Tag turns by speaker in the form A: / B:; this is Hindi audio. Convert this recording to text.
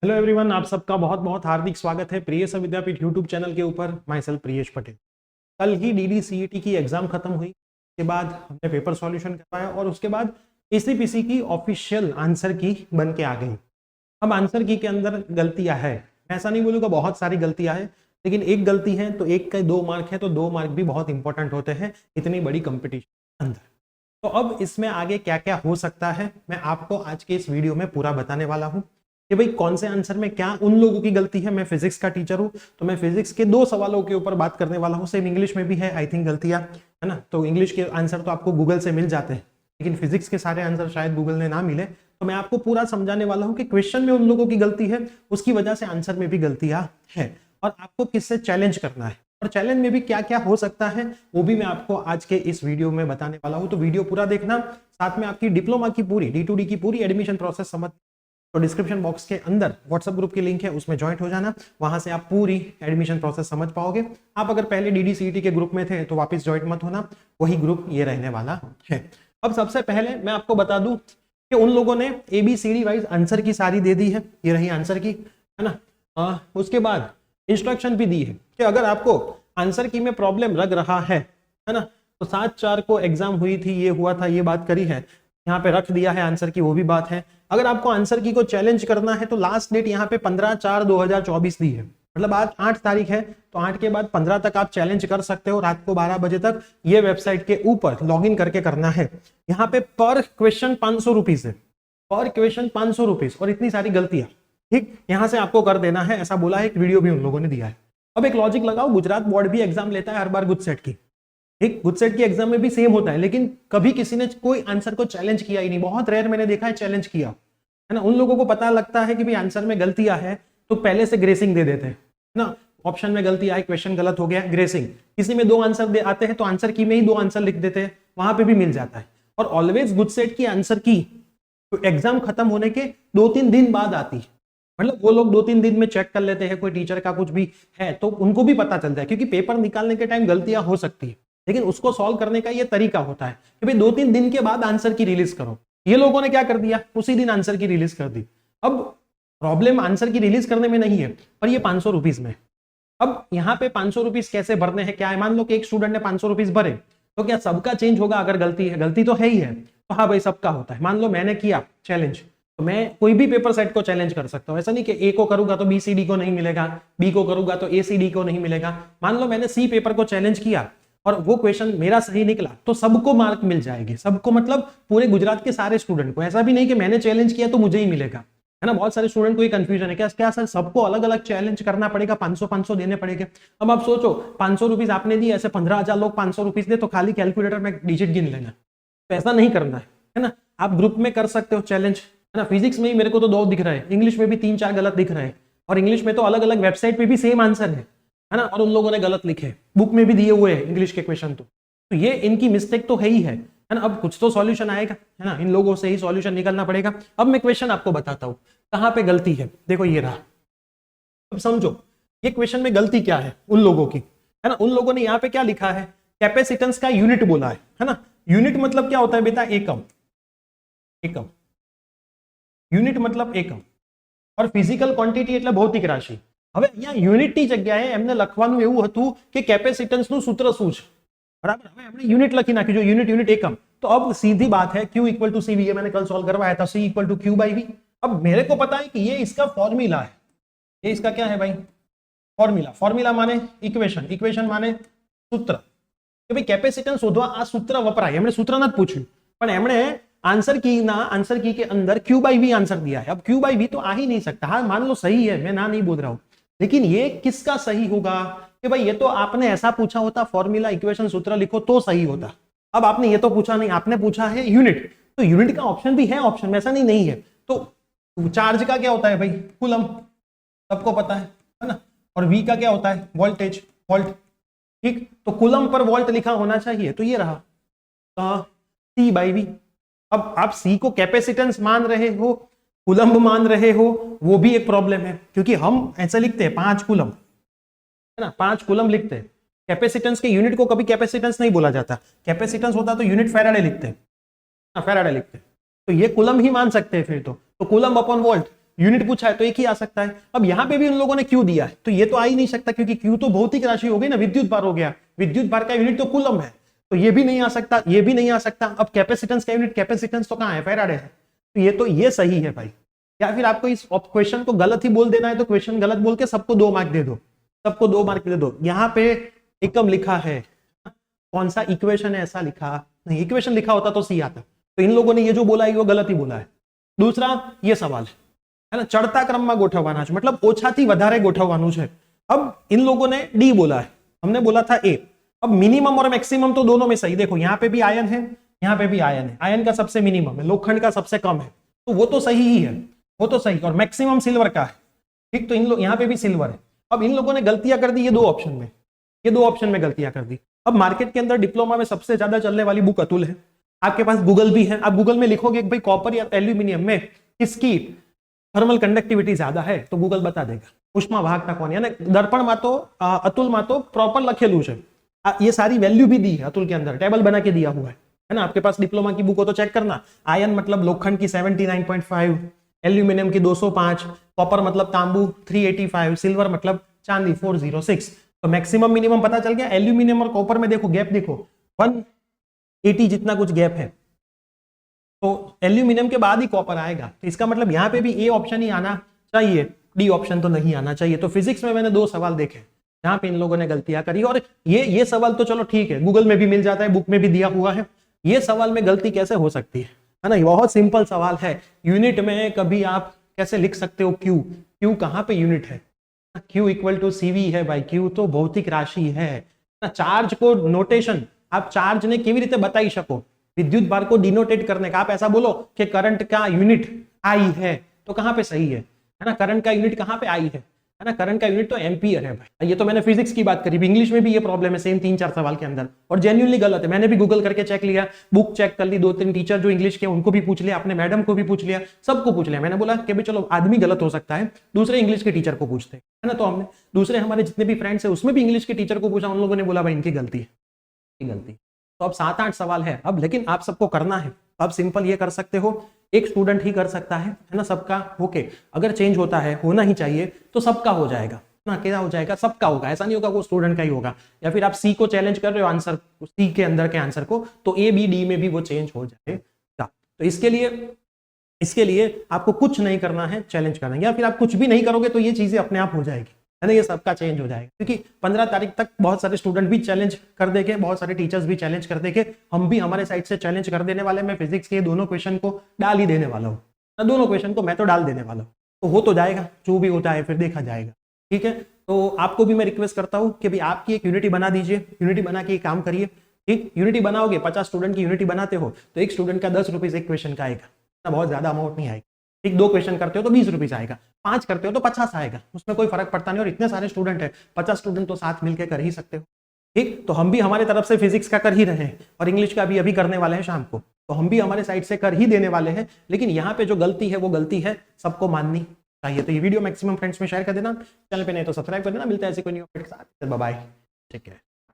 A: हेलो एवरीवन, आप सबका बहुत बहुत हार्दिक स्वागत है प्रियेश विद्यापीठ यूट्यूब चैनल के ऊपर। My self Priyesh Patel. कल ही DDCET की एग्जाम खत्म हुई। उसके बाद हमने पेपर सॉल्यूशन करवाया और उसके बाद ACPC की ऑफिशियल आंसर की बन के आ गई। अब आंसर की के अंदर गलतियां है, मैं ऐसा नहीं बोलूँगा बहुत सारी गलतियां हैं, लेकिन एक गलती है तो एक का 2 मार्क है, तो 2 मार्क भी बहुत इंपॉर्टेंट होते हैं इतनी बड़ी कंपटीशन अंदर। तो अब इसमें आगे क्या क्या हो सकता है मैं आपको आज के इस वीडियो में पूरा बताने वाला हूँ कि भाई कौन से आंसर में क्या उन लोगों की गलती है। मैं फिजिक्स का टीचर हूँ तो मैं फिजिक्स के 2 सवालों के ऊपर बात करने वाला हूँ। सेम इंग्लिश में भी है आई थिंक गलतियां, है ना। तो इंग्लिश के आंसर तो आपको गूगल से मिल जाते हैं, लेकिन फिजिक्स के सारे आंसर शायद गूगल ने ना मिले। तो मैं आपको पूरा समझाने वाला हूँ कि क्वेश्चन में उन लोगों की गलती है, उसकी वजह से आंसर में भी गलतियां है और आपको किससे चैलेंज करना है और चैलेंज में भी क्या क्या हो सकता है वो भी मैं आपको आज के इस वीडियो में बताने वाला हूं। तो वीडियो पूरा देखना, साथ में आपकी डिप्लोमा की पूरी D2D की पूरी एडमिशन प्रोसेस समझ। तो डिस्क्रिप्शन बॉक्स के अंदर व्हाट्सएप ग्रुप की लिंक है, उसमें ज्वाइंट हो जाना, वहां से आप पूरी एडमिशन प्रोसेस समझ पाओगे। आप अगर पहले DDCET के ग्रुप में थे तो वापस ज्वाइंट मत होना, वही ग्रुप ये रहने वाला है। अब सबसे पहले मैं आपको बता दूं कि उन लोगों ने ABCD वाइज आंसर की सारी दे दी है, ये रही आंसर की, है ना। उसके बाद इंस्ट्रक्शन भी दी है कि अगर आपको आंसर की में प्रॉब्लम लग रहा है ना, तो 7/4 को एग्जाम हुई थी, ये हुआ था, ये बात करी है, यहाँ पे रख दिया है आंसर की, वो भी बात है। अगर आपको आंसर की को चैलेंज करना है तो लास्ट डेट यहाँ पे 15/4/2024 दी है, मतलब आज 8 तारीख है, तो 8 के बाद 15 तक आप चैलेंज कर सकते हो, रात को 12 बजे तक ये वेबसाइट के ऊपर लॉग इन करके करना है। यहाँ पे पर क्वेश्चन 500 रुपीज है, पर क्वेश्चन 500 रुपीज और इतनी सारी गलतियां, ठीक, यहां से आपको कर देना है, ऐसा बोला है, एक वीडियो भी उन लोगों ने दिया है। अब एक लॉजिक लगाओ, गुजरात बोर्ड भी एग्जाम लेता है हर बार गुजसेट की, ठीक, गुजसेट की एग्जाम में भी सेम होता है, लेकिन कभी किसी ने कोई आंसर को चैलेंज किया ही नहीं, बहुत रेयर मैंने देखा है चैलेंज किया, है ना। उन लोगों को पता लगता है कि भाई आंसर में गलतियां है तो पहले से ग्रेसिंग दे देते हैं ना। ऑप्शन में गलती आई, क्वेश्चन गलत हो गया, ग्रेसिंग। किसी में 2 आंसर दे आते हैं तो आंसर की में ही 2 आंसर लिख देते हैं, वहां पे भी मिल जाता है। और ऑलवेज गुजसेट की आंसर की तो एग्जाम खत्म होने के 2-3 दिन बाद आती है, मतलब वो लोग 2-3 दिन में चेक कर लेते हैं, कोई टीचर का कुछ भी है तो उनको भी पता चलता है, क्योंकि पेपर निकालने के टाइम गलतियां हो सकती है, लेकिन उसको सॉल्व करने का ये तरीका होता है कि भाई 2-3 दिन के बाद आंसर की रिलीज करो। ये लोगों ने क्या कर दिया, उसी दिन आंसर की रिलीज कर दी। अब प्रॉब्लम आंसर की रिलीज करने में नहीं है, पर ये 500 रुपीज में। अब यहाँ पे 500 रुपीज कैसे भरने हैं, क्या है, मान लो कि एक स्टूडेंट ने 500 रुपीज भरे, तो क्या सबका चेंज होगा? अगर गलती है, गलती तो है ही है, तो हाँ भाई सबका होता है। मान लो मैंने किया चैलेंज, तो मैं कोई भी पेपर सेट को चैलेंज कर सकता हूं, ऐसा नहीं कि ए को करूंगा तो BCD को नहीं मिलेगा, बी को करूंगा तो ACD को नहीं मिलेगा। मान लो मैंने C पेपर को चैलेंज किया और वो क्वेश्चन मेरा सही निकला तो सबको मार्क मिल जाएगी, सबको मतलब पूरे गुजरात के सारे स्टूडेंट को। ऐसा भी नहीं कि मैंने चैलेंज किया तो मुझे ही मिलेगा, है ना। बहुत सारे स्टूडेंट को ये कंफ्यूजन है, क्या क्या सर सबको अलग अलग चैलेंज करना पड़ेगा, 500 देने पड़ेंगे। अब आप सोचो 500 रुपीज आपने दी, ऐसे 15,000 लोग 500 रुपीज दे तो खाली कैलकुलेटर में डिजिट गिन लेना, तो ऐसा नहीं करना है ना। आप ग्रुप में कर सकते हो चैलेंज, है ना। फिजिक्स में ही मेरे को तो 2 दिख रहे हैं, इंग्लिश में भी 3-4 गलत दिख रहे हैं, और इंग्लिश में तो अलग अलग वेबसाइट पे भी सेम आंसर है ना, और उन लोगों ने गलत लिखे, बुक में भी दिए हुए हैं इंग्लिश के क्वेश्चन। तो ये इनकी मिस्टेक तो है ही है ना। अब कुछ तो सॉल्यूशन आएगा, है ना, इन लोगों से ही सॉल्यूशन निकलना पड़ेगा। अब मैं क्वेश्चन आपको बताता हूं कहां पे गलती है, देखो ये रहा। अब समझो ये क्वेश्चन में गलती क्या है उन लोगों की, है ना। उन लोगों ने यहाँ पे क्या लिखा है, कैपेसिटेंस का यूनिट बोला है ना। यूनिट मतलब क्या होता है बेटा, एकम, एकम, यूनिट मतलब एकम, और ફિઝિકલ ક્વોન્ટિટી એટલે ભૌતિક રાશિ। હવે અહીંયા યુનિટની જગ્યાએ એમને લખવાનું એવું હતું કે કેપેસિટન્સનું સૂત્ર શું છે, બરાબર। હવે એમણે યુનિટ લખી નાખ્યું, જો યુનિટ યુનિટ एकम, तो अब सीधी बात है Q = CV, ये मैंने कल सॉल्व करवाया था, C = Q/V। अब मेरे को पता है कि ये इसका फॉर्मूला है, ये इसका क्या है भाई, फॉर्मूला। फॉर्मूला माने इक्वेशन, इक्वेशन माने सूत्र, कि भाई कैपेसिटेंस शोधवा आ सूत्र वपराय। एमणे सूत्र નથી પૂછ્યું, પણ એમણે आंसर की के अंदर Q/V आंसर दिया है। अब Q/V तो आ ही नहीं सकता, हाँ मान लो सही है, मैं ना नहीं बोल रहा हूं, लेकिन ये किसका सही होगा कि भाई ये तो आपने ऐसा पूछा होता, फॉर्मूला इक्वेशन सूत्र लिखो तो सही होता। अब आपने ये तो पूछा नहीं, आपने पूछा है यूनिट, तो यूनिट का ऑप्शन भी है, ऑप्शन में ऐसा नहीं है। तो चार्ज का क्या होता है भाई, कूलम, सबको पता है ना। और V का क्या होता है, वोल्टेज, वोल्ट, ठीक। तो कूलम पर वोल्ट लिखा होना चाहिए, तो ये रहा C/V। अब आप C को कैपेसिटेंस मान रहे हो, कूलम्ब मान रहे हो, वो भी एक प्रॉब्लम है, क्योंकि हम ऐसे लिखते हैं 5 कूलम्ब, है ना, 5 कूलम्ब लिखते हैं। कैपेसिटेंस के यूनिट को कभी कैपेसिटेंस नहीं बोला जाता, कैपेसिटेंस होता तो यूनिट फैराडे लिखते हैं, फैराडे लिखते हैं, तो ये कूलम्ब ही मान सकते हैं फिर तो कूलम्ब अपॉन वोल्ट। यूनिट पूछा है तो एक ही आ सकता है। अब यहाँ पे भी उन लोगों ने क्यू दिया है तो ये तो आ ही नहीं सकता, क्योंकि क्यू तो भौतिक राशि हो गई ना, विद्युत भार हो गया, विद्युत भार का यूनिट तो कूलम है, तो ये भी नहीं आ सकता, ये भी नहीं आ सकता। अब कैपेसिटेंस का यूनिट, कैपेसिटेंस तो कहाँ है, फैराडे है, तो ये सही है भाई। या फिर आपको इस क्वेश्चन को गलत ही बोल देना है तो क्वेश्चन गलत बोल के सबको 2 मार्क दे दो, सबको 2 मार्क दे दो। यहाँ पे एकम लिखा है, कौन सा इक्वेशन है ऐसा लिखा नहीं, इक्वेशन लिखा होता तो सी आता। तो इन लोगों ने ये जो बोला है वो गलत ही बोला है। दूसरा ये सवाल है ना, चढ़ता क्रम में गोठववाना है, मतलब ओछाथी વધારે गोठववानुं है। अब इन लोगों ने डी बोला है, हमने बोला था ए। अब मिनिमम और मैक्सिमम तो दोनों में सही, देखो यहाँ पे भी आयन है, यहाँ पे भी आयन है, आयन का सबसे मिनिमम है, लोखंड का सबसे कम है, तो वो तो सही ही है, वो तो सही। और मैक्सिमम सिल्वर का है, ठीक, तो इन लोग यहाँ पे भी सिल्वर है। अब इन लोगों ने गलतियां कर दी ये 2 ऑप्शन में, ये 2 ऑप्शन में गलतियां कर दी। अब मार्केट के अंदर डिप्लोमा में सबसे ज्यादा चलने वाली बुक अतुल है, आपके पास गूगल भी है, आप गूगल में लिखोगे कि भाई कॉपर या एल्यूमिनियम में किसकी थर्मल कंडक्टिविटी ज्यादा है तो गूगल बता देगा। उष्मा वाहकता कोनी, અને દર્પણમાં તો અતુલમાં તો પ્રોપર લખેલું છે, ये सारी वैल्यू भी दी है अतुल के अंदर, टेबल बना के दिया हुआ है ना। आपके पास डिप्लोमा की बुक हो तो चेक करना, आयन मतलब लोखंड की 79.5, एल्यूमिनियम की 205, कॉपर मतलब तांबू 385, सिल्वर मतलब चांदी 406। तो मैक्सिमम मिनिमम पता चल गया। एल्यूमिनियम और कॉपर में देखो गैप, देखो 180 जितना कुछ गैप है, तो एल्यूमिनियम के बाद ही कॉपर आएगा, तो इसका मतलब यहाँ पे भी ए ऑप्शन ही आना चाहिए, डी ऑप्शन तो नहीं आना चाहिए। तो फिजिक्स में मैंने 2 सवाल देखे जहां पे इन लोगों ने गलतियां करी, और ये सवाल तो चलो ठीक है, गूगल में भी मिल जाता है, बुक में भी दिया हुआ है। ये सवाल में गलती कैसे हो सकती है ना, बहुत सिंपल सवाल है। यूनिट में कभी आप कैसे लिख सकते हो क्यू, क्यू कहाँ पे यूनिट है, क्यू इक्वल टू सीवी है भाई, क्यू तो भौतिक राशि है ना। चार्ज को नोटेशन आप चार्ज ने केवी रीते बताई सको, विद्युत भार को डिनोटेट करने का, आप ऐसा बोलो कि करंट का यूनिट आई है, तो कहां पे सही है ना, करंट का यूनिट कहां पे आई है ना, करंट का यूनिट तो एम्पियर है भाई। ये तो मैंने फिजिक्स की बात करी, इंग्लिश में भी ये प्रॉब्लम है सेम 3-4 सवाल के अंदर, और जेन्युइनली गलत है। मैंने भी गूगल करके चेक लिया, बुक चेक कर ली, 2-3 टीचर जो इंग्लिश के उनको भी पूछ लिया, अपने मैडम को भी पूछ लिया, सबको पूछ लिया। मैंने बोला कि भाई चलो आदमी गलत हो सकता है, दूसरे इंग्लिश के टीचर को पूछते है ना। तो हमने दूसरे हमारे जितने भी फ्रेंड्स है उसमें भी इंग्लिश के टीचर को पूछा, उन लोगों ने बोला भाई इनकी गलती है, गलती। तो अब 7-8 सवाल है अब, लेकिन आप सबको करना है। अब सिंपल ये कर सकते हो, एक स्टूडेंट ही कर सकता है ना, सबका होके अगर चेंज होता है, होना ही चाहिए, तो सबका हो जाएगा ना, क्या हो जाएगा, सबका होगा, ऐसा नहीं होगा वो स्टूडेंट का ही होगा। या फिर आप सी को चैलेंज कर रहे हो आंसर, सी के अंदर के आंसर को, तो ए बी डी में भी वो चेंज हो जाएगा। तो इसके लिए आपको कुछ नहीं करना है, चैलेंज करना है, या फिर आप कुछ भी नहीं करोगे तो ये चीजें अपने आप हो जाएगी, है ना, ये सबका चेंज हो जाएगा। क्योंकि 15 तारीख तक बहुत सारे स्टूडेंट भी चैलेंज कर देंगे, बहुत सारे टीचर्स भी चैलेंज कर देंगे, हम भी हमारे साइड से चैलेंज कर देने वाले। मैं फिजिक्स के दोनों क्वेश्चन को डाल ही देने वाला हूँ, दोनों क्वेश्चन को मैं तो डाल देने वाला हूँ, तो हो तो जाएगा, जो भी होता है फिर देखा जाएगा, ठीक है। तो आपको भी मैं रिक्वेस्ट करता हूँ कि भाई आपकी एक यूनिटी बना दीजिए, यूनिटी बना के काम करिए, ठीक। यूनिटी बनाओगे, 50 स्टूडेंट की यूनिटी बनाते हो तो एक स्टूडेंट का 10 रुपीज एक क्वेश्चन का आएगा, बहुत ज्यादा अमाउंट नहीं आएगा, ठीक। 2 क्वेश्चन करते हो तो 20 रुपीज आएगा, 5 करते हो तो 50 आएगा, उसमें कोई फर्क पड़ता नहीं। और इतने सारे स्टूडेंट है, 50 स्टूडेंट तो साथ मिलकर कर ही सकते हो, ठीक। तो हम भी हमारे तरफ से फिजिक्स का कर ही रहे हैं, और इंग्लिश का भी अभी करने वाले हैं शाम को, तो हम भी हमारे साइड से कर ही देने वाले हैं। लेकिन यहाँ पे जो गलती है वो गलती है सबको माननी चाहिए। तो ये वीडियो मैक्सिमम फ्रेंड्स में शेयर कर देना, चैनल पे नहीं तो सब्सक्राइब कर देना। मिलता है ऐसे कोई न्यू अपडेट के साथ, बाय बाय, ठीक है।